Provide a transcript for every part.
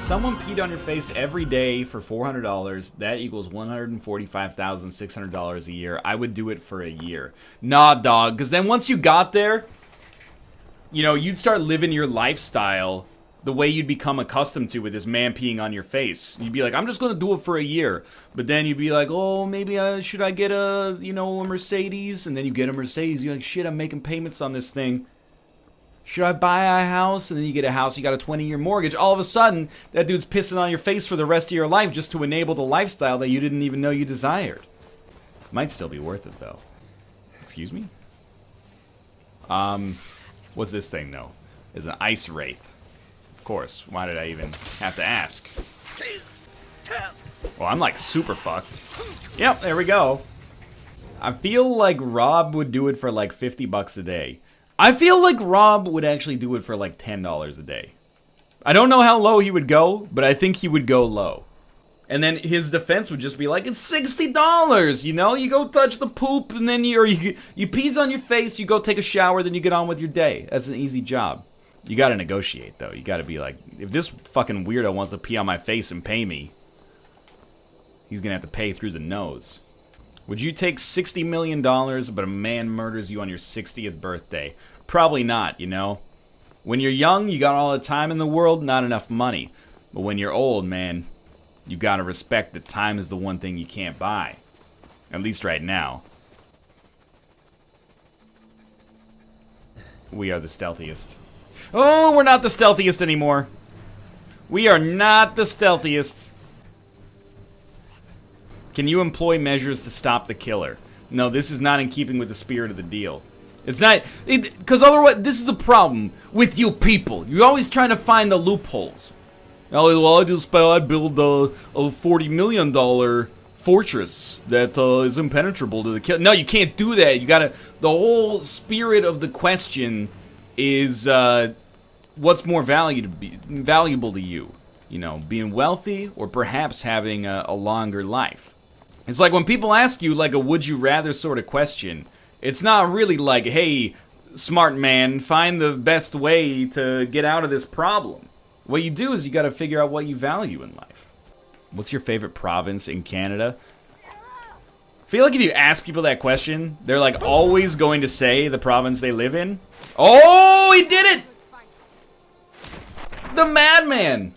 someone peed on your face every day for $400, that equals $145,600 a year. I would do it for a year. Nah, dog, because then once you got there, you know, you'd start living your lifestyle the way you'd become accustomed to with this man peeing on your face. You'd be like, I'm just going to do it for a year. But then you'd be like, oh, maybe should I get a Mercedes? And then you get a Mercedes. You're like, shit, I'm making payments on this thing. Should I buy a house? And then you get a house, you got a 20-year mortgage. All of a sudden, that dude's pissing on your face for the rest of your life just to enable the lifestyle that you didn't even know you desired. Might still be worth it, though. Excuse me? What's this thing, though? It's an ice wraith. Of course. Why did I even have to ask? Well, I'm like super fucked. Yep, there we go. I feel like Rob would do it for like 50 bucks a day. I feel like Rob would actually do it for like $10 a day. I don't know how low he would go, but I think he would go low. And then his defense would just be like, it's $60, you know? You go touch the poop, and then you pees on your face, you go take a shower, then you get on with your day. That's an easy job. You gotta negotiate, though. You gotta be like, if this fucking weirdo wants to pee on my face and pay me, he's gonna have to pay through the nose. Would you take $60 million, but a man murders you on your 60th birthday? Probably not, you know? When you're young, you got all the time in the world, not enough money. But when you're old, man, you gotta respect that time is the one thing you can't buy. At least right now. We are the stealthiest. Oh, we're not the stealthiest anymore. We are not the stealthiest. Can you employ measures to stop the killer? No, this is not in keeping with the spirit of the deal. It's not, because otherwise, this is the problem with you people. You're always trying to find the loopholes. Oh, well, I build a $40 million fortress that is impenetrable to the killer. No, you can't do that. You gotta, the whole spirit of the question is, what's more valuable to you? You know, being wealthy or perhaps having a longer life? It's like when people ask you like a would you rather sort of question, it's not really like, hey, smart man, find the best way to get out of this problem. What you do is you gotta figure out what you value in life. What's your favorite province in Canada? I feel like if you ask people that question, they're like always going to say the province they live in. Oh, he did it! The madman!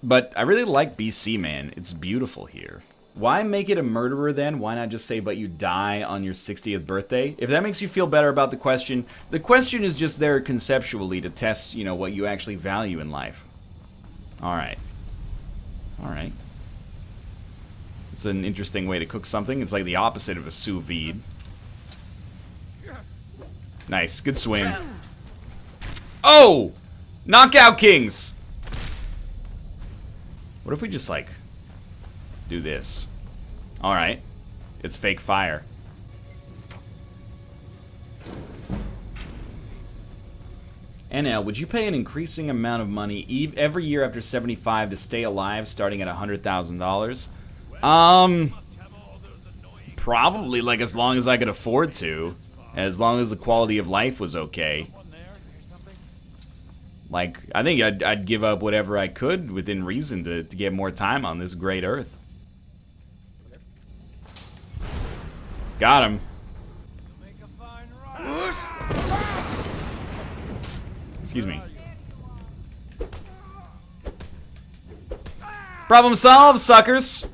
But I really like BC, man. It's beautiful here. Why make it a murderer then? Why not just say, but you die on your 60th birthday? If that makes you feel better about the question is just there conceptually to test, you know, what you actually value in life. Alright. Alright. It's an interesting way to cook something. It's like the opposite of a sous vide. Nice. Good swing. Oh! Knockout Kings! What if we just, like, do this? Alright. It's fake fire. NL, would you pay an increasing amount of money every year after 75 to stay alive, starting at $100,000? Probably, like, as long as I could afford to. As long as the quality of life was okay. Like, I think I'd give up whatever I could within reason to get more time on this great earth. Got him. Excuse me. Problem solved, suckers!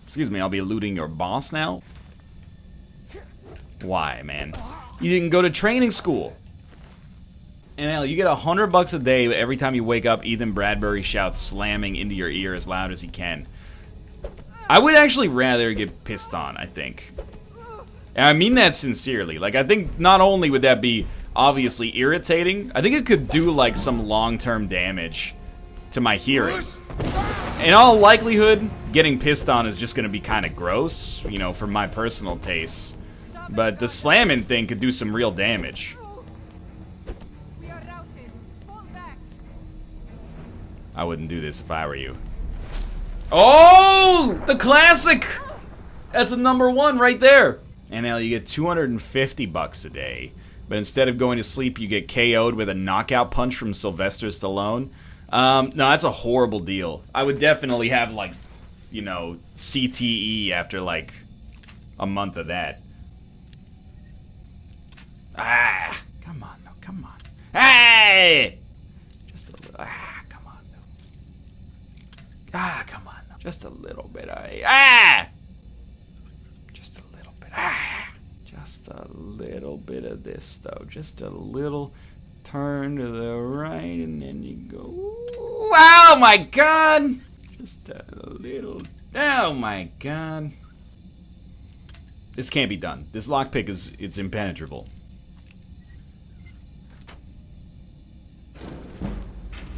Excuse me, I'll be eluding your boss now? Why, man? You didn't go to training school. NL, you get $100 a day every time you wake up. Ethan Bradbury shouts slamming into your ear as loud as he can. I would actually rather get pissed on, I think. And I mean that sincerely. Like, I think not only would that be obviously irritating, I think it could do, like, some long-term damage to my hearing. In all likelihood, getting pissed on is just gonna be kind of gross, you know, for my personal taste. But the slamming thing could do some real damage. I wouldn't do this if I were you. Oh! The classic! That's a #1 right there. NL, you get $250 a day. but instead of going to sleep, you get KO'd with a knockout punch from Sylvester Stallone. No, that's a horrible deal. I would definitely have, like, you know, CTE after, like, a month of that. Ah! Come on, no, come on. Hey! Just a little, come on, no. Come on, no. Just a little bit of, just a little bit, just a little bit of this, though. Just a little turn to the right, and then you go, oh my god! Just a little, oh my god. This can't be done. This lockpick it's impenetrable.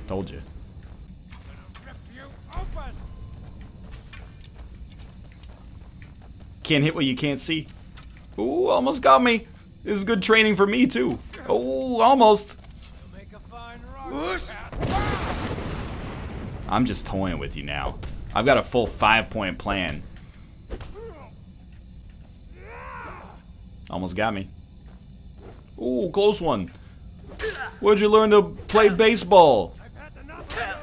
Told you. Can't hit what you can't see. Ooh, almost got me. This is good training for me too. Oh, almost. I'm just toying with you now. I've got a full 5-point plan. Almost got me. Ooh, close one. Where'd you learn to play baseball?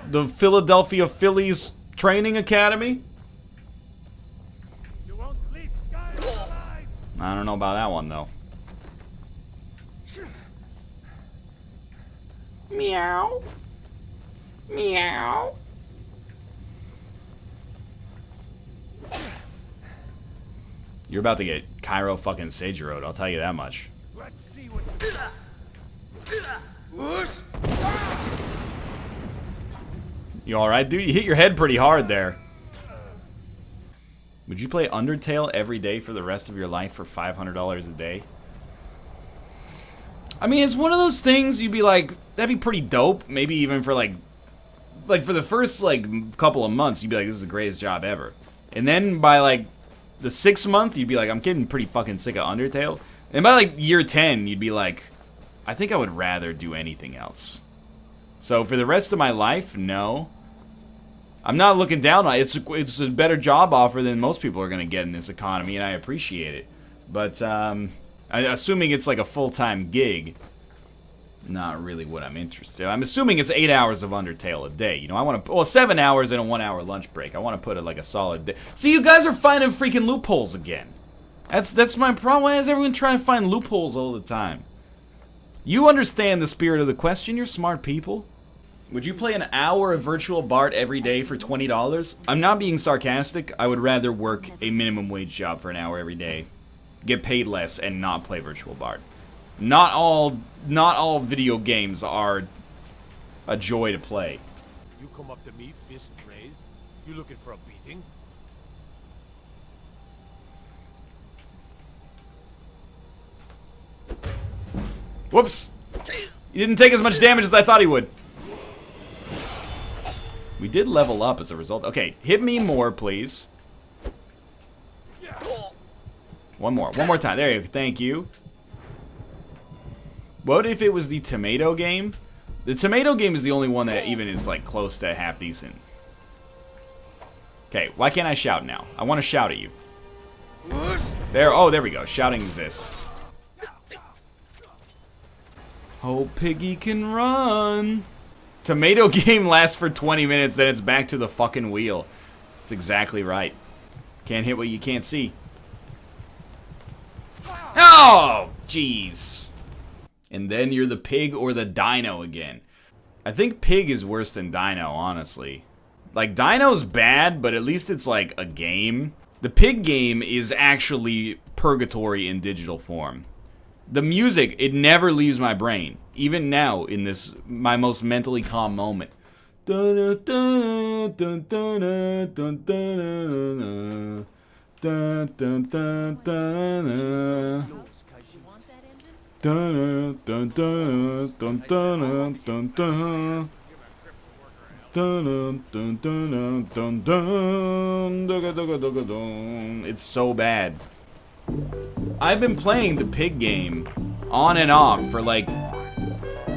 The Philadelphia Phillies Training Academy? You won't leave Skyrim alive. I don't know about that one, though. Meow. Meow. You're about to get Cairo fucking Sejiro'd, I'll tell you that much. Let's see what you alright, dude? You hit your head pretty hard there. Would you play Undertale every day for the rest of your life for $500 a day? I mean, it's one of those things you'd be like, that'd be pretty dope. Maybe even for like for the first like couple of months, you'd be like, this is the greatest job ever. And then by like the 6th month, you'd be like, I'm getting pretty fucking sick of Undertale. And by like year 10, you'd be like, I think I would rather do anything else. So for the rest of my life, no. I'm not looking down on it. It's a better job offer than most people are going to get in this economy, and I appreciate it. But assuming it's like a full-time gig, not really what I'm interested in. I'm assuming it's 8 hours of Undertale a day. You know, I want to, well, 7 hours and a 1 hour lunch break. I want to put it like a solid day. See, you guys are finding freaking loopholes again. That's my problem. Why is everyone trying to find loopholes all the time? You understand the spirit of the question. You're smart people. Would you play an hour of Virtual Bart every day for $20? I'm not being sarcastic. I would rather work a minimum wage job for an hour every day, get paid less, and not play Virtual Bart. Not all video games are a joy to play. You come up to me, fists raised. You looking for a beating? Whoops! He didn't take as much damage as I thought he would. We did level up as a result. Okay, hit me more, please. One more time. There you go. Thank you. What if it was the tomato game? The tomato game is the only one that even is like close to half decent. Okay, why can't I shout now? I want to shout at you. There, oh, there we go. Shouting exists. Oh, Piggy can run. Tomato game lasts for 20 minutes, then it's back to the fucking wheel. That's exactly right. Can't hit what you can't see. Oh, jeez. And then you're the pig or the dino again. I think pig is worse than dino, honestly. Like, dino's bad, but at least it's like a game. The pig game is actually purgatory in digital form. The music, it never leaves my brain. Even now, in this, my most mentally calm moment. It's so bad. I've been playing the pig game on and off for like,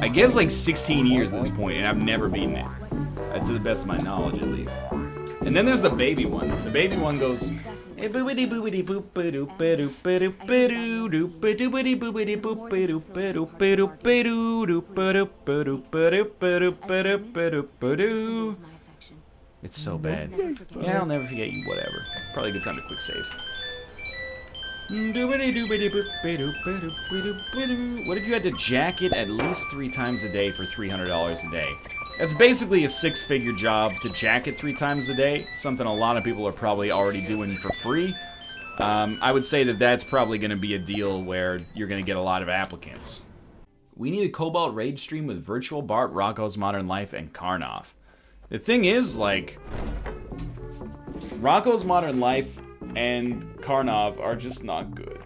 I guess like 16 years at this point, and I've never beaten it. To the best of my knowledge, at least. And then there's the baby one. The baby one goes, It's so bad. Yeah, I'll never forget you, whatever. Probably a good time to quick save. What if you had to jack it at least 3 times a day for $300 a day? That's basically a 6-figure job to jack it 3 times a day, something a lot of people are probably already doing for free. I would say that that's probably going to be a deal where you're going to get a lot of applicants. We need a Cobalt raid stream with Virtual Bart, Rocco's Modern Life, and Karnov. The thing is, like, Rocco's Modern Life and Karnov are just not good.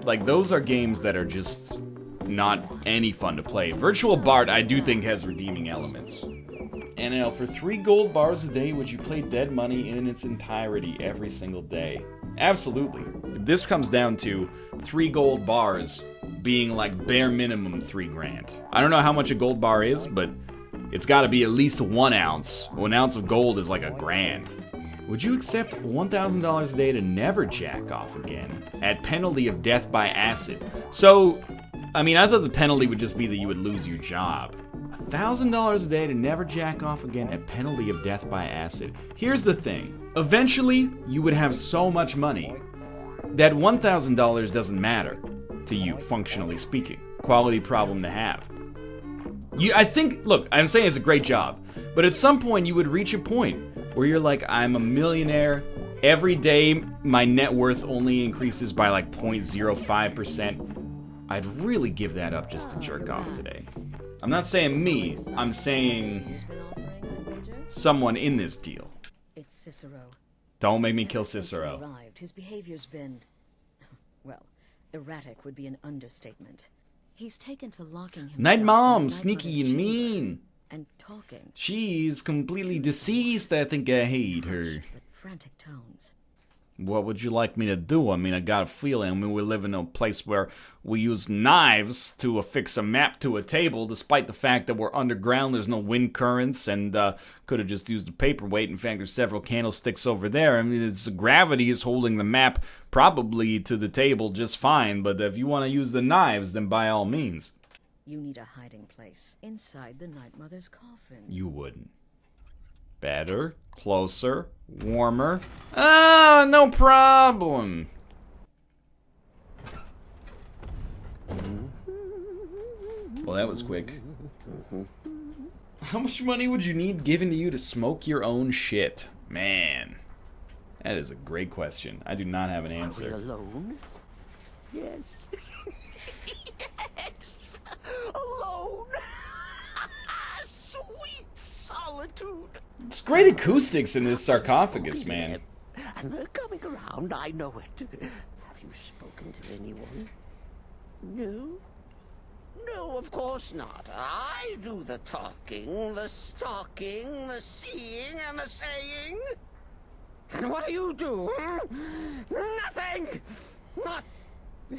Like, those are games that are just not any fun to play. Virtual Bart, I do think, has redeeming elements. And you know, for 3 gold bars a day, would you play Dead Money in its entirety every single day? Absolutely. If this comes down to 3 gold bars being like bare minimum 3 grand. I don't know how much a gold bar is, but it's got to be at least 1 ounce. 1 ounce of gold is like $1 grand. Would you accept $1,000 a day to never jack off again, at penalty of death by acid? So, I mean, I thought the penalty would just be that you would lose your job. $1,000 a day to never jack off again at penalty of death by acid. Here's the thing. Eventually, you would have so much money that $1,000 doesn't matter to you, functionally speaking. Quality problem to have. I think, look, I'm saying it's a great job, but at some point you would reach a point where you're like, I'm a millionaire. Every day my net worth only increases by like 0.05%. I'd really give that up just to jerk off today. I'm not saying me, I'm saying someone in this deal. It's Cicero. Don't make me kill Cicero. Arrived. His behavior's been, well, erratic would be an understatement. He's taken to locking himself. Night Mom, sneaky and mean. And talking. She's completely deceased. I think I hate her. But frantic tones. What would you like me to do? I mean, I got a feeling. I mean, we live in a place where we use knives to affix a map to a table, despite the fact that we're underground, there's no wind currents, and could have just used a paperweight. In fact, there's several candlesticks over there. I mean, gravity is holding the map probably to the table just fine, but if you want to use the knives, then by all means. You need a hiding place inside the Night Mother's coffin. You wouldn't. Better, closer, warmer. Ah, no problem. Well, that was quick. How much money would you need given to you to smoke your own shit? Man, that is a great question. I do not have an answer. Are we alone? Yes. Yes. Alone. Sweet solitude. It's great acoustics in this sarcophagus, man. And they're coming around, I know it. Have you spoken to anyone? No? No, of course not. I do the talking, the stalking, the seeing, and the saying. And what do you do? Nothing! Not that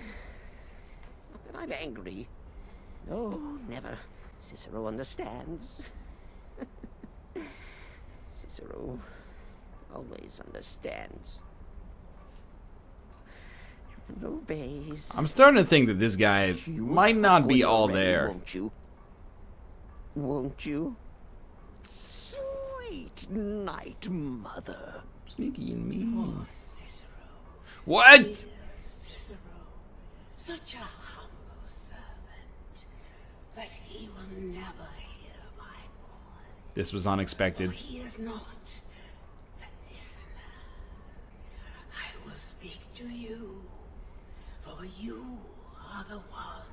I'm angry. No, never. Cicero understands. Cicero always understands. And obeys. I'm starting to think that this guy might not be all there. Won't you? Won't you? Sweet Night Mother. Sneaky and mean. Oh, Cicero. What? Dear Cicero, such a humble servant, but he will never hear my voice. This was unexpected. For he is not the listener. I will speak to you, for you are the one.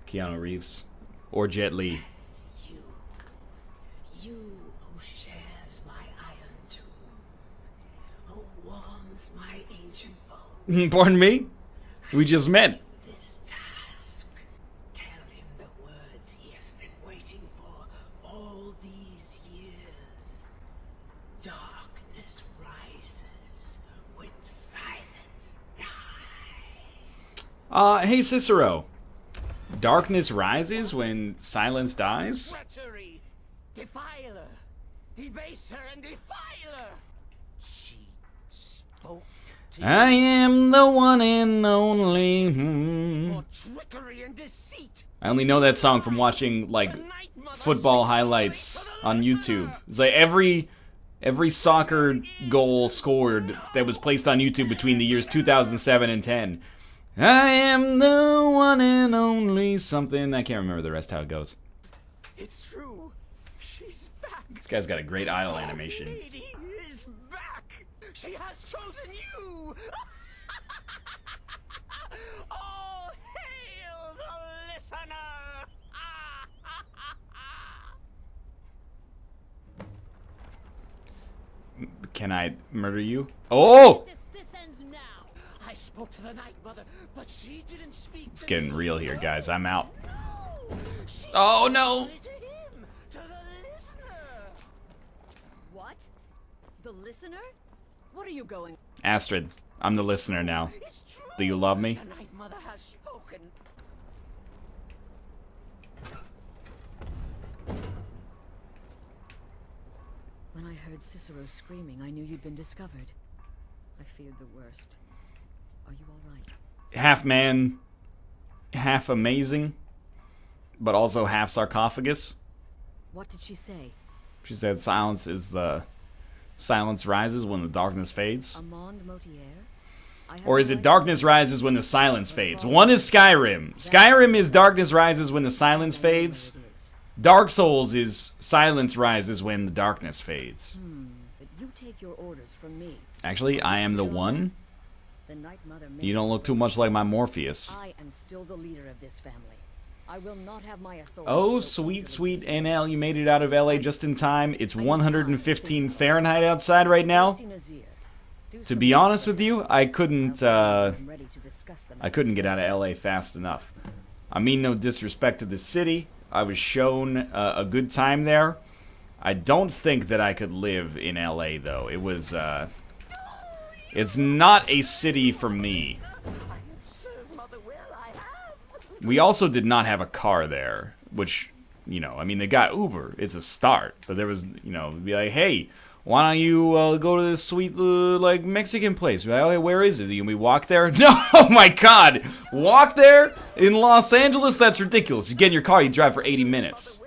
Keanu Reeves. Or Jet Li. You who shares my iron tomb, who warms my ancient bones. Pardon me? We just met. This task. Tell him the words he has been waiting for all these years. Darkness rises when silence dies. Hey Cicero. Darkness rises when silence dies? Treachery! Defiler! Debaser and defiler! She spoke I am the one and only. More trickery and deceit. I only know that song from watching, like, football highlights on YouTube. It's like every soccer goal scored that was placed on YouTube between the years 2007 and 10. I am the one and only something. I can't remember the rest how it goes. It's true. She's back. This guy's got a great idle animation. Lady is back. She has chosen you. All hail the listener. Can I murder you? Oh! This ends now. I spoke to the Night Mother, but she didn't speak. It's getting real here, guys. I'm out. No. She Oh, no! spoke to him, to the listener. What? The listener? What are you going? Astrid, I'm the listener now. It's true. Do you love me? The Night Mother has spoken. When I heard Cicero screaming, I knew you'd been discovered. I feared the worst. Are you all right? Half man, half amazing, but also half sarcophagus. What did she say? She said silence rises when the darkness fades. Amand Motier? Or is it darkness rises when the silence fades? One is Skyrim. Skyrim is darkness rises when the silence fades. Dark Souls is silence rises when the darkness fades. But you take your orders from me. Actually, I am the one. The Night Mother You don't look too much like my Morpheus. I am still the leader of this family. I will not have my authority. Oh, so sweet, easily sweet dismissed. NL, you made it out of LA just in time. It's 115 Fahrenheit outside right now. To be honest with you, I couldn't get out of LA fast enough. I mean no disrespect to the city. I was shown a good time there. I don't think that I could live in LA though. It was it's not a city for me. We also did not have a car there, which, you know, I mean, they got Uber. It's a start. But there was, you know, be like, hey, why don't you go to this sweet, like, Mexican place? We're like, okay, where is it? Can we walk there? No, oh my God. Walk there? In Los Angeles? That's ridiculous. You get in your car, you drive for 80 minutes.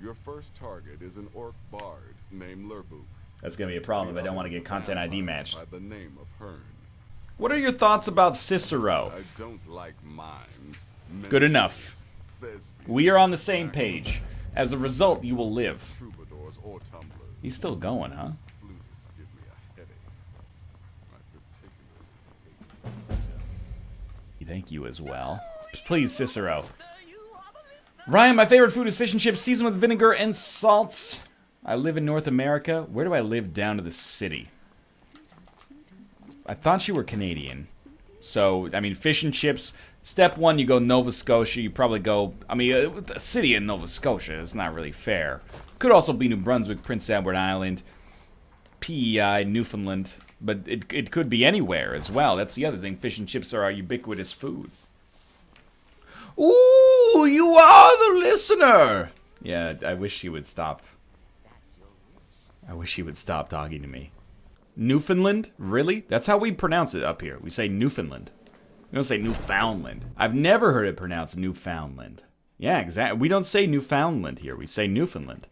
Your first target is an orc bard named Lurbook. That's going to be a problem if I don't want to get content ID matched. By the name of Hearn. What are your thoughts about Cicero? I don't like mimes. Good enough. TESV, We are on the same page. As a result, you will live. troubadours or tumblers. He's still going, huh? Flutists give me a headache. I particularly Thank you as well. Please, Cicero. Ryan, my favorite food is fish and chips seasoned with vinegar and salt. I live in North America. Where do I live down to the city? I thought you were Canadian. So, I mean, fish and chips. Step one, you go Nova Scotia. You probably go, I mean, the city in Nova Scotia is not really fair. Could also be New Brunswick, Prince Edward Island, PEI, Newfoundland. But it could be anywhere as well. That's the other thing. Fish and chips are our ubiquitous food. Ooh, you are the listener! Yeah, I wish he would stop. I wish he would stop talking to me. Newfoundland? Really? That's how we pronounce it up here. We say Newfoundland. We don't say Newfoundland. I've never heard it pronounced Newfoundland. Yeah, exactly. We don't say Newfoundland here. We say Newfoundland.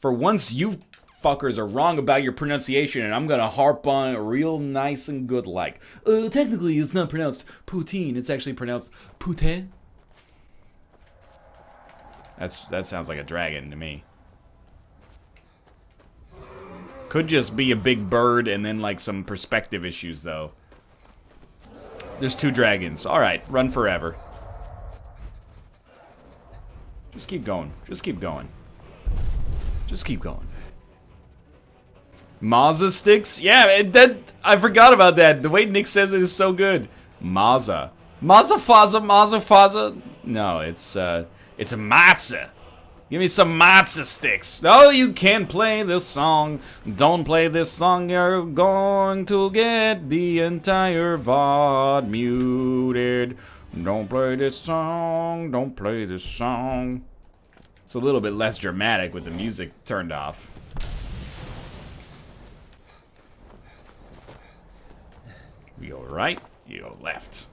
For once, you fuckers are wrong about your pronunciation, and I'm gonna harp on it real nice and good like. Technically, it's not pronounced poutine. It's actually pronounced poutin. That sounds like a dragon to me. Could just be a big bird and then like some perspective issues though. There's two dragons. Alright, run forever. Just keep going. Just keep going. Just keep going. Maza sticks? Yeah, that I forgot about that. The way Nick says it is so good. Maza. Maza faza, maza faza. No, it's a matza. Give me some matza sticks. No, you can't play this song. Don't play this song. You're going to get the entire VOD muted. Don't play this song. Don't play this song. It's a little bit less dramatic with the music turned off. You go right, you go left.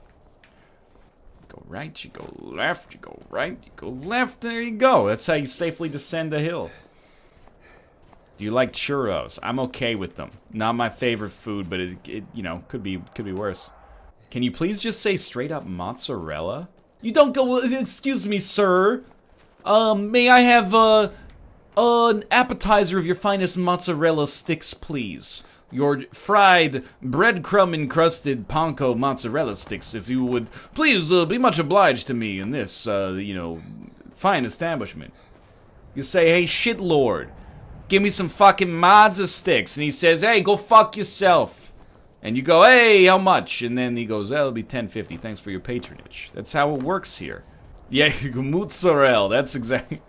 You go right, you go left, you go right, you go left. There you go. That's how you safely descend a hill. Do you like churros? I'm okay with them. Not my favorite food, but it you know, could be worse. Can you please just say straight up mozzarella? You don't go, excuse me, sir. May I have, an appetizer of your finest mozzarella sticks, please? Your fried, breadcrumb-encrusted panko mozzarella sticks, if you would please be much obliged to me in this, you know, fine establishment. You say, hey, shitlord, give me some fucking mozza sticks. And he says, hey, go fuck yourself. And you go, hey, how much? And then he goes, it'll be $10.50. Thanks for your patronage. That's how it works here. Yeah, mozzarella. That's exactly.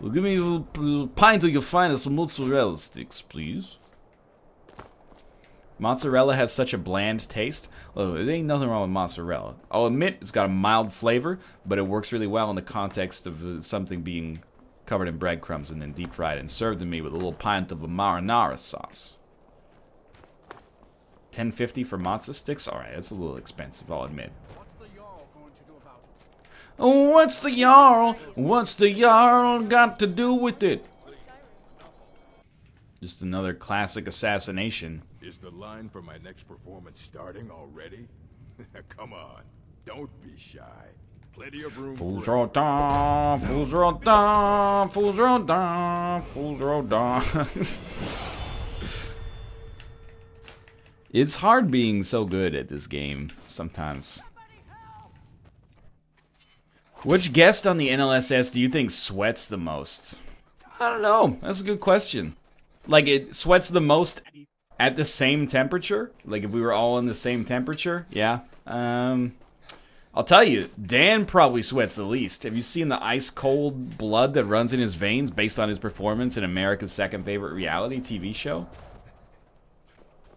Well, give me a pint of your finest mozzarella sticks, please. Mozzarella has such a bland taste. Oh, there ain't nothing wrong with mozzarella. I'll admit it's got a mild flavor, but it works really well in the context of something being covered in breadcrumbs and then deep fried and served to me with a little pint of a marinara sauce. $10.50 for mozza sticks? Alright, that's a little expensive, I'll admit. What's the Jarl going to do about it? Oh, what's the Jarl? What's the Jarl got to do with it? Just another classic assassination. Is the line for my next performance starting already? Come on, don't be shy. Plenty of room Fools for roll down, fools roll down, fools roll down, fools roll down. It's hard being so good at this game sometimes. Which guest on the NLSS do you think sweats the most? I don't know. That's a good question. Like, it sweats the most at the same temperature? Like, if we were all in the same temperature? Yeah. I'll tell you, Dan probably sweats the least. Have you seen the ice-cold blood that runs in his veins based on his performance in America's second favorite reality TV show?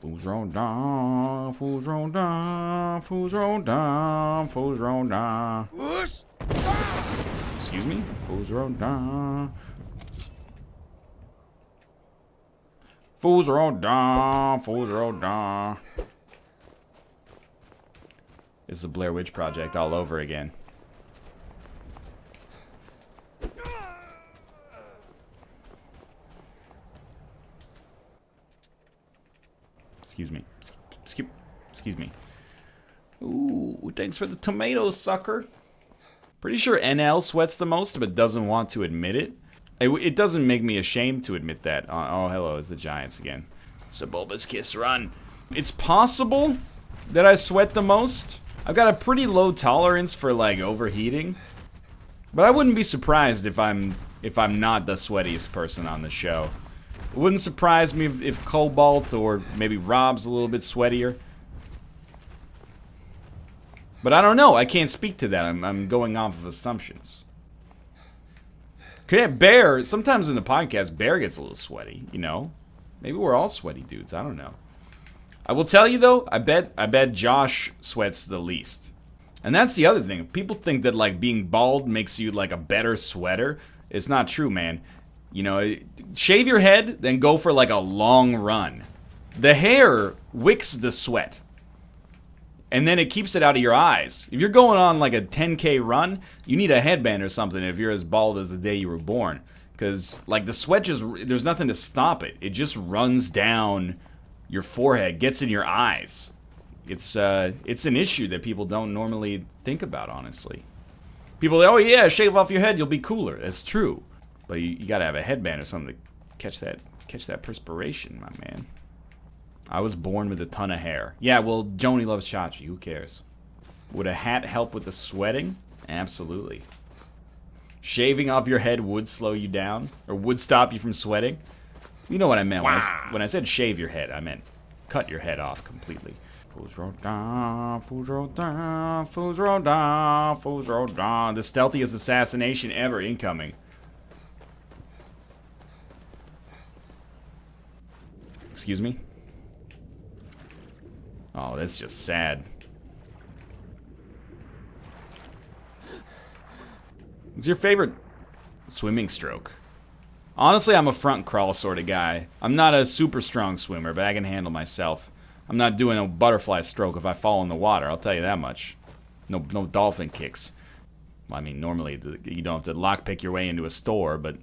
Fools roll down, fools roll down, fools roll down, fools roll down. Excuse me? Fools roll down. Fools roll down, fools roll down. It's the Blair Witch Project all over again. Excuse me. Excuse me. Ooh, thanks for the tomatoes, sucker. Pretty sure NL sweats the most, but doesn't want to admit it. It doesn't make me ashamed to admit that. Oh, hello, it's the Giants again. Sebulba's Kiss, run. It's possible that I sweat the most. I've got a pretty low tolerance for, like, overheating. But I wouldn't be surprised if I'm not the sweatiest person on the show. It wouldn't surprise me if Cobalt or maybe Rob's a little bit sweatier. But I don't know. I can't speak to that. I'm going off of assumptions. Okay, Bear, sometimes in the podcast, Bear gets a little sweaty, you know? Maybe we're all sweaty dudes. I don't know. I will tell you, though, I bet Josh sweats the least. And that's the other thing. People think that, like, being bald makes you, like, a better sweater. It's not true, man. You know, shave your head, then go for, like, a long run. The hair wicks the sweat. And then it keeps it out of your eyes. If you're going on, like, a 10K run, you need a headband or something if you're as bald as the day you were born. Because, like, the sweat just, there's nothing to stop it. It just runs down your forehead, gets in your eyes. It's an issue that people don't normally think about, honestly. People say, oh yeah, shave off your head, you'll be cooler. That's true. But you gotta have a headband or something to catch that perspiration, my man. I was born with a ton of hair. Yeah, well, Joni loves Chachi, who cares? Would a hat help with the sweating? Absolutely. Shaving off your head would slow you down, or would stop you from sweating. You know what I meant when I said shave your head, I meant cut your head off completely. Fools roll down, fools roll down, fools roll down, fools roll down. The stealthiest assassination ever incoming. Excuse me? Oh, that's just sad. What's your favorite swimming stroke? Honestly, I'm a front crawl sort of guy. I'm not a super strong swimmer, but I can handle myself. I'm not doing a butterfly stroke if I fall in the water, I'll tell you that much. No dolphin kicks. Well, I mean, normally you don't have to lockpick your way into a store, but,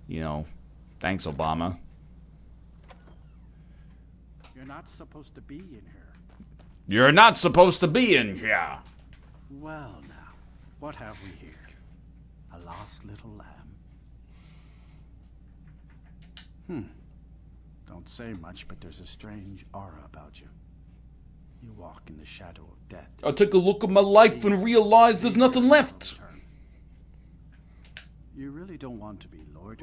you know, thanks, Obama. You're not supposed to be in here. You're not supposed to be in here. Well, now, what have we here? A lost little lamb. Don't say much, but there's a strange aura about you. You walk in the shadow of death. I took a look at my life and realized there's nothing left. You really don't want to be Lord.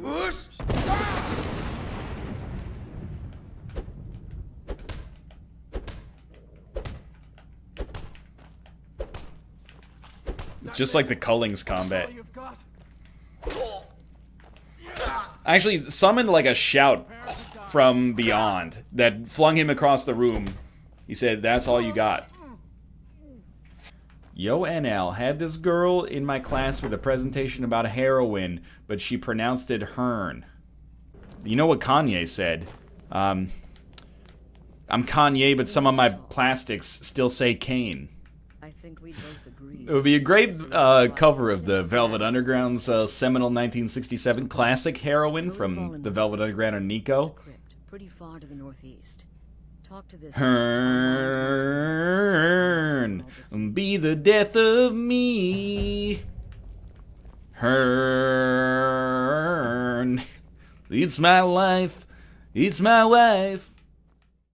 It's just like the Cullings combat. All you've got? I actually summoned like a shout from beyond that flung him across the room. He said, "That's all you got." Yo NL had this girl in my class with a presentation about heroin, but she pronounced it hern. You know what Kanye said? I'm Kanye, but some of my plastics still say Kane. I think we both agree. It would be a great cover of the Velvet Underground's seminal 1967 classic heroin from the Velvet Underground and Nico. Pretty far to the northeast. Talk to this. Hern, be the death of me. Hern, it's my life, it's my wife.